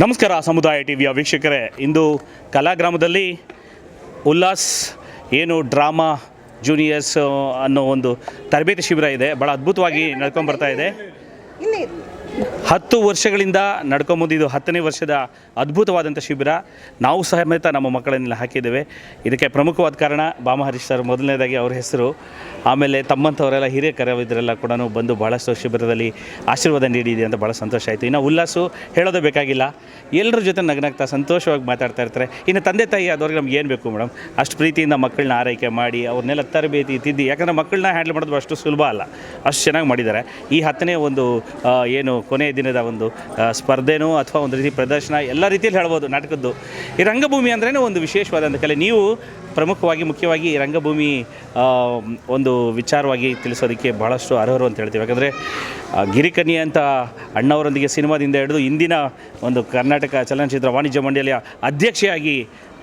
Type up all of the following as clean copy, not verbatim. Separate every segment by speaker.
Speaker 1: ನಮಸ್ಕಾರ ಸಮುದಾಯ ಟಿವಿಯ ವೀಕ್ಷಕರೇ, ಇಂದು ಕಲಾಗ್ರಾಮದಲ್ಲಿ ಉಲ್ಲಾಸ್ ಏನು ಡ್ರಾಮಾ ಜೂನಿಯರ್ಸ್ ಅನ್ನೋ ಒಂದು ತರಬೇತಿ ಶಿಬಿರ ಇದೆ. ಭಾಳ ಅದ್ಭುತವಾಗಿ ನಡ್ಕೊಂಡು ಬರ್ತಾ ಇದೆ. 10 ವರ್ಷಗಳಿಂದ ನಡ್ಕೊಂಬಂದು ಇದು 10ನೇ ವರ್ಷದ ಅದ್ಭುತವಾದಂಥ ಶಿಬಿರ. ನಾವು ಸಮೇತ ನಮ್ಮ ಮಕ್ಕಳನ್ನೆಲ್ಲ ಹಾಕಿದ್ದೇವೆ. ಇದಕ್ಕೆ ಪ್ರಮುಖವಾದ ಕಾರಣ ಬಾಮ ಹರೀಶ್ ಸರ್ ಮೊದಲನೇದಾಗಿ ಅವ್ರ ಹೆಸರು, ಆಮೇಲೆ ತಮ್ಮಂಥವರೆಲ್ಲ ಹಿರಿಯ ಕಲಾವಿದರೆಲ್ಲ ಕೂಡ ಬಂದು ಭಾಳಷ್ಟು ಶಿಬಿರದಲ್ಲಿ ಆಶೀರ್ವಾದ ನೀಡಿದೆ ಅಂತ ಭಾಳ ಸಂತೋಷ ಆಯಿತು. ಇನ್ನು ಉಲ್ಲಾಸು ಹೇಳೋದೇ ಬೇಕಾಗಿಲ್ಲ, ಎಲ್ಲರ ಜೊತೆ ನಗ್ನಾಗ್ತಾ ಸಂತೋಷವಾಗಿ ಮಾತಾಡ್ತಾ ಇರ್ತಾರೆ. ಇನ್ನು ತಂದೆ ತಾಯಿ ಆದವ್ರಿಗೆ ನಮ್ಗೆ ಏನು ಬೇಕು ಮೇಡಮ್, ಅಷ್ಟು ಪ್ರೀತಿಯಿಂದ ಮಕ್ಕಳನ್ನ ಆರೈಕೆ ಮಾಡಿ ಅವ್ರನ್ನೆಲ್ಲ ತರಬೇತಿ ತಿದ್ದಿ, ಯಾಕಂದರೆ ಮಕ್ಕಳನ್ನ ಹ್ಯಾಂಡಲ್ ಮಾಡೋದು ಅಷ್ಟು ಸುಲಭ ಅಲ್ಲ, ಅಷ್ಟು ಚೆನ್ನಾಗಿ ಮಾಡಿದ್ದಾರೆ. ಈ 10ನೇ ಒಂದು ಏನು ಕೊನೆಯ ದಿನದ ಒಂದು ಸ್ಪರ್ಧೆನೋ ಅಥವಾ ಒಂದು ರೀತಿ ಪ್ರದರ್ಶನ ಎಲ್ಲ ರೀತಿಯಲ್ಲಿ ಹೇಳ್ಬೋದು ನಾಟಕದ್ದು. ಈ ರಂಗಭೂಮಿ ಅಂದ್ರೇ ಒಂದು ವಿಶೇಷವಾದಂಥ ಕಲೆ. ನೀವು ಪ್ರಮುಖವಾಗಿ ಮುಖ್ಯವಾಗಿ ರಂಗಭೂಮಿ ಒಂದು ವಿಚಾರವಾಗಿ ತಿಳಿಸೋದಕ್ಕೆ ಭಾಳಷ್ಟು ಅರ್ಹರು ಅಂತ ಹೇಳ್ತೀವಿ. ಯಾಕಂದರೆ ಗಿರಿಕನ್ಯೆ ಅಂತ ಅಣ್ಣವರೊಂದಿಗೆ ಸಿನಿಮಾದಿಂದ ಹಿಡಿದು ಇಂದಿನ ಒಂದು ಕರ್ನಾಟಕ ಚಲನಚಿತ್ರ ವಾಣಿಜ್ಯ ಮಂಡಳಿಯ ಅಧ್ಯಕ್ಷೆಯಾಗಿ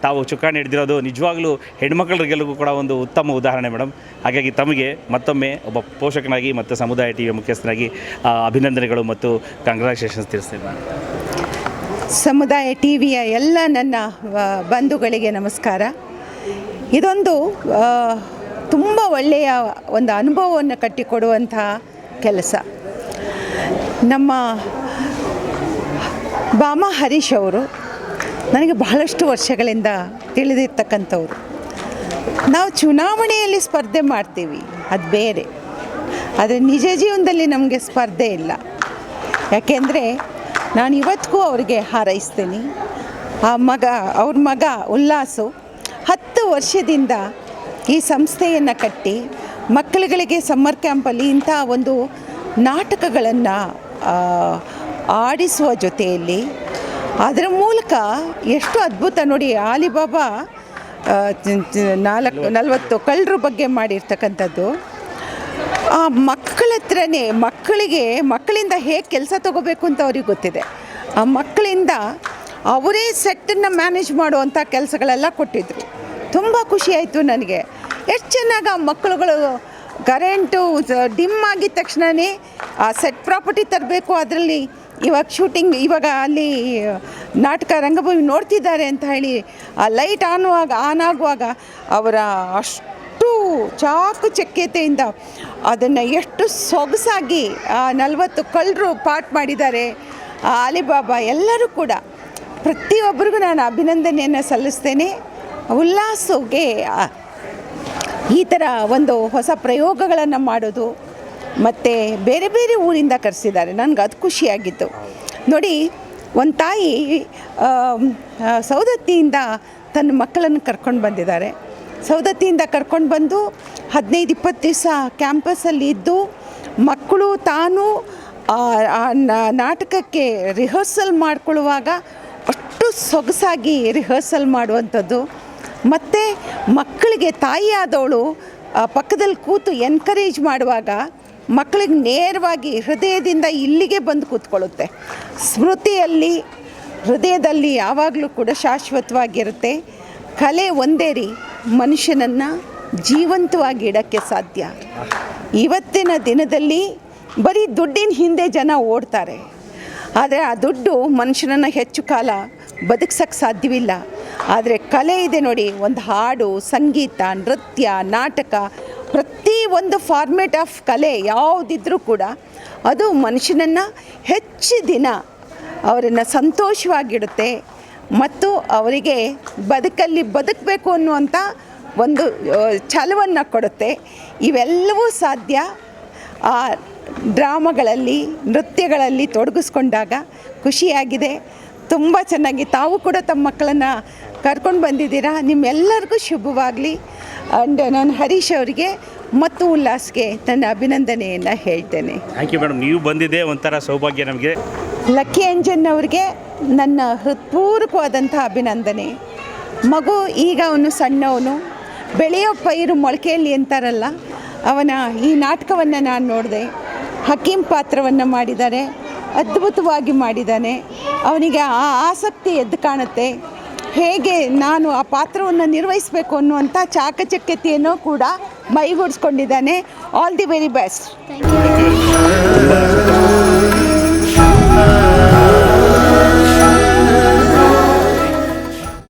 Speaker 1: ತಾವು ಚುಕ್ಕಾಣಿ ಹಿಡಿದಿರೋದು ನಿಜವಾಗ್ಲೂ ಹೆಣ್ಮಕ್ಳಿಗೆಲ್ಲರಿಗೂ ಕೂಡ ಒಂದು ಉತ್ತಮ ಉದಾಹರಣೆ ಮೇಡಮ್. ಹಾಗಾಗಿ ತಮಗೆ ಮತ್ತೊಮ್ಮೆ ಒಬ್ಬ ಪೋಷಕನಾಗಿ ಮತ್ತು ಸಮುದಾಯ ಟಿವಿಯ ಮುಖ್ಯಸ್ಥನಾಗಿ ಅಭಿನಂದನೆಗಳು ಮತ್ತು ಕಂಗ್ರ್ಯಾಚುಲೇಷನ್ಸ್ ತಿಳಿಸ್ತೀನಿ ನಾನು.
Speaker 2: ಸಮುದಾಯ ಟಿವಿಯ ಎಲ್ಲ ನನ್ನ ಬಂಧುಗಳಿಗೆ ನಮಸ್ಕಾರ. ಇದೊಂದು ತುಂಬ ಒಳ್ಳೆಯ ಒಂದು ಅನುಭವವನ್ನು ಕಟ್ಟಿಕೊಡುವಂತಹ ಕೆಲಸ. ನಮ್ಮ ಬಾಮ ಹರೀಶ್ ಅವರು ನನಗೆ ಬಹಳಷ್ಟು ವರ್ಷಗಳಿಂದ ತಿಳಿದಿರ್ತಕ್ಕಂಥವ್ರು. ನಾವು ಚುನಾವಣೆಯಲ್ಲಿ ಸ್ಪರ್ಧೆ ಮಾಡ್ತೀವಿ, ಅದು ಬೇರೆ. ಆದರೆ ನಿಜ ಜೀವನದಲ್ಲಿ ನಮಗೆ ಸ್ಪರ್ಧೆ ಇಲ್ಲ. ಯಾಕೆಂದರೆ ನಾನು ಇವತ್ತಿಗೂ ಅವರಿಗೆ ಹಾರೈಸ್ತೀನಿ. ಅವ್ರ ಮಗ ಉಲ್ಲಾಸು 10 ವರ್ಷದಿಂದ ಈ ಸಂಸ್ಥೆಯನ್ನು ಕಟ್ಟಿ ಮಕ್ಕಳುಗಳಿಗೆ ಸಮ್ಮರ್ ಕ್ಯಾಂಪಲ್ಲಿ ಇಂಥ ಒಂದು ನಾಟಕಗಳನ್ನು ಆಡಿಸುವ ಜೊತೆಯಲ್ಲಿ ಅದರ ಮೂಲಕ ಎಷ್ಟು ಅದ್ಭುತ ನೋಡಿ. ಆಲಿಬಾಬಾ 40 ಕಳ್ಳರ ಬಗ್ಗೆ ಮಾಡಿರ್ತಕ್ಕಂಥದ್ದು. ಆ ಮಕ್ಕಳ ಹತ್ರನೇ ಮಕ್ಕಳಿಂದ ಹೇಗೆ ಕೆಲಸ ತಗೋಬೇಕು ಅಂತ ಅವ್ರಿಗೆ ಗೊತ್ತಿದೆ. ಆ ಮಕ್ಕಳಿಂದ ಅವರೇ ಸೆಟ್ಟನ್ನು ಮ್ಯಾನೇಜ್ ಮಾಡುವಂಥ ಕೆಲಸಗಳೆಲ್ಲ ಕೊಟ್ಟಿದ್ದರು. ತುಂಬ ಖುಷಿಯಾಯಿತು ನನಗೆ. ಎಷ್ಟು ಚೆನ್ನಾಗಿ ಆ ಮಕ್ಕಳುಗಳು ಕರೆಂಟು ಡಿಮ್ ಆಗಿದ ತಕ್ಷಣವೇ ಆ ಸೆಟ್ ಪ್ರಾಪರ್ಟಿ ತರಬೇಕು, ಅದರಲ್ಲಿ ಇವಾಗ ಅಲ್ಲಿ ನಾಟಕ ರಂಗಭೂಮಿ ನೋಡ್ತಿದ್ದಾರೆ ಅಂತ ಹೇಳಿ ಆ ಲೈಟ್ ಆನ್ ಆಗುವಾಗ ಅವರ ಅಷ್ಟು ಚಾಕುಚಕ್ಯತೆಯಿಂದ ಅದನ್ನು ಎಷ್ಟು ಸೊಗಸಾಗಿ ಆ 40 ಕಳ್ಳರು ಪಾಠ ಮಾಡಿದ್ದಾರೆ. ಆ ಅಲಿಬಾಬಾ ಎಲ್ಲರೂ ಕೂಡ ಪ್ರತಿಯೊಬ್ಬರಿಗೂ ನಾನು ಅಭಿನಂದನೆಯನ್ನು ಸಲ್ಲಿಸ್ತೇನೆ. ಉಲ್ಲಾಸಗೆ ಈ ಥರ ಒಂದು ಹೊಸ ಪ್ರಯೋಗಗಳನ್ನು ಮಾಡೋದು ಮತ್ತು ಬೇರೆ ಬೇರೆ ಊರಿಂದ ಕರೆಸಿದ್ದಾರೆ, ನನಗೆ ಅದು ಖುಷಿಯಾಗಿತ್ತು ನೋಡಿ. ಒಂದು ತಾಯಿ ಸೌದತ್ತಿಯಿಂದ ತನ್ನ ಮಕ್ಕಳನ್ನು ಕರ್ಕೊಂಡು ಬಂದಿದ್ದಾರೆ. ಸೌದತ್ತಿಯಿಂದ ಕರ್ಕೊಂಡು ಬಂದು 15-20 ದಿವಸ ಕ್ಯಾಂಪಸ್ಸಲ್ಲಿ ಇದ್ದು ಮಕ್ಕಳು ತಾನು ನಾಟಕಕ್ಕೆ ರಿಹರ್ಸಲ್ ಮಾಡ್ಕೊಳ್ಳುವಾಗ ಅಷ್ಟು ಸೊಗಸಾಗಿ ರಿಹರ್ಸಲ್ ಮಾಡುವಂಥದ್ದು. ಮತ್ತು ಮಕ್ಕಳಿಗೆ ತಾಯಿಯಾದವಳು ಪಕ್ಕದಲ್ಲಿ ಕೂತು ಎನ್ಕರೇಜ್ ಮಾಡುವಾಗ ಮಕ್ಕಳಿಗೆ ನೇರವಾಗಿ ಹೃದಯದಿಂದ ಇಲ್ಲಿಗೆ ಬಂದು ಕೂತ್ಕೊಳ್ಳುತ್ತೆ. ಸ್ಮೃತಿಯಲ್ಲಿ ಹೃದಯದಲ್ಲಿ ಯಾವಾಗಲೂ ಕೂಡ ಶಾಶ್ವತವಾಗಿರುತ್ತೆ. ಕಲೆ ಒಂದೇ ರೀ ಮನುಷ್ಯನನ್ನು ಜೀವಂತವಾಗಿ ಇಡೋಕ್ಕೆ ಸಾಧ್ಯ. ಇವತ್ತಿನ ದಿನದಲ್ಲಿ ಬರೀ ದುಡ್ಡಿನ ಹಿಂದೆ ಜನ ಓಡ್ತಾರೆ, ಆದರೆ ಆ ದುಡ್ಡು ಮನುಷ್ಯನನ್ನು ಹೆಚ್ಚು ಕಾಲ ಬದುಕ್ಸೋಕ್ಕೆ ಸಾಧ್ಯವಿಲ್ಲ. ಆದರೆ ಕಲೆ ಇದೆ ನೋಡಿ, ಒಂದು ಹಾಡು, ಸಂಗೀತ, ನೃತ್ಯ, ನಾಟಕ, ಪ್ರತಿ ಒಂದು ಫಾರ್ಮೇಟ್ ಆಫ್ ಕಲೆ ಯಾವುದಿದ್ರೂ ಕೂಡ ಅದು ಮನುಷ್ಯನನ್ನು ಹೆಚ್ಚು ದಿನ ಅವರನ್ನು ಸಂತೋಷವಾಗಿಡುತ್ತೆ ಮತ್ತು ಅವರಿಗೆ ಬದುಕಲ್ಲಿ ಬದುಕಬೇಕು ಅನ್ನುವಂಥ ಒಂದು ಛಲವನ್ನು ಕೊಡುತ್ತೆ. ಇವೆಲ್ಲವೂ ಸಾಧ್ಯ ಆ ಡ್ರಾಮಾಗಳಲ್ಲಿ, ನೃತ್ಯಗಳಲ್ಲಿ ತೊಡಗಿಸ್ಕೊಂಡಾಗ. ಖುಷಿಯಾಗಿದೆ. ತುಂಬ ಚೆನ್ನಾಗಿ ತಾವು ಕೂಡ ತಮ್ಮ ಮಕ್ಕಳನ್ನು ಕರ್ಕೊಂಡು ಬಂದಿದ್ದೀರಾ. ನಿಮ್ಮೆಲ್ಲರಿಗೂ ಶುಭವಾಗಲಿ. ಆ್ಯಂಡ್ ನಾನು ಹರೀಶ್ ಅವರಿಗೆ ಮತ್ತು ಉಲ್ಲಾಸ್ಗೆ ನನ್ನ ಅಭಿನಂದನೆಯನ್ನು ಹೇಳ್ತೇನೆ.
Speaker 1: Thank you madam. ನೀವು ಬಂದಿದ್ದೆ ಒಂಥರ ಸೌಭಾಗ್ಯ ನಮಗೆ.
Speaker 2: ಲಕ್ಕಿ ಅಂಜನ್ ಅವರಿಗೆ ನನ್ನ ಹೃತ್ಪೂರ್ವಕವಾದಂಥ ಅಭಿನಂದನೆ. ಮಗು ಈಗ ಅವನು ಸಣ್ಣವನು, ಬೆಳೆಯೋ ಪೈರು ಮೊಳಕೆಯಲ್ಲಿ ಅಂತಾರಲ್ಲ, ಅವನ ಈ ನಾಟಕವನ್ನು ನಾನು ನೋಡಿದೆ. ಹಕೀಂ ಪಾತ್ರವನ್ನು ಮಾಡಿದ್ದಾರೆ, ಅದ್ಭುತವಾಗಿ ಮಾಡಿದ್ದಾನೆ. ಅವನಿಗೆ ಆ ಆಸಕ್ತಿ ಎದ್ದು ಕಾಣುತ್ತೆ. ಹೇಗೆ ನಾನು ಆ ಪಾತ್ರವನ್ನು ನಿರ್ವಹಿಸಬೇಕು ಅನ್ನುವಂಥ ಚಾಕಚಕ್ಯತೆಯನ್ನು ಕೂಡ ಮೈಗೂಡಿಸ್ಕೊಂಡಿದ್ದಾನೆ. All the very best.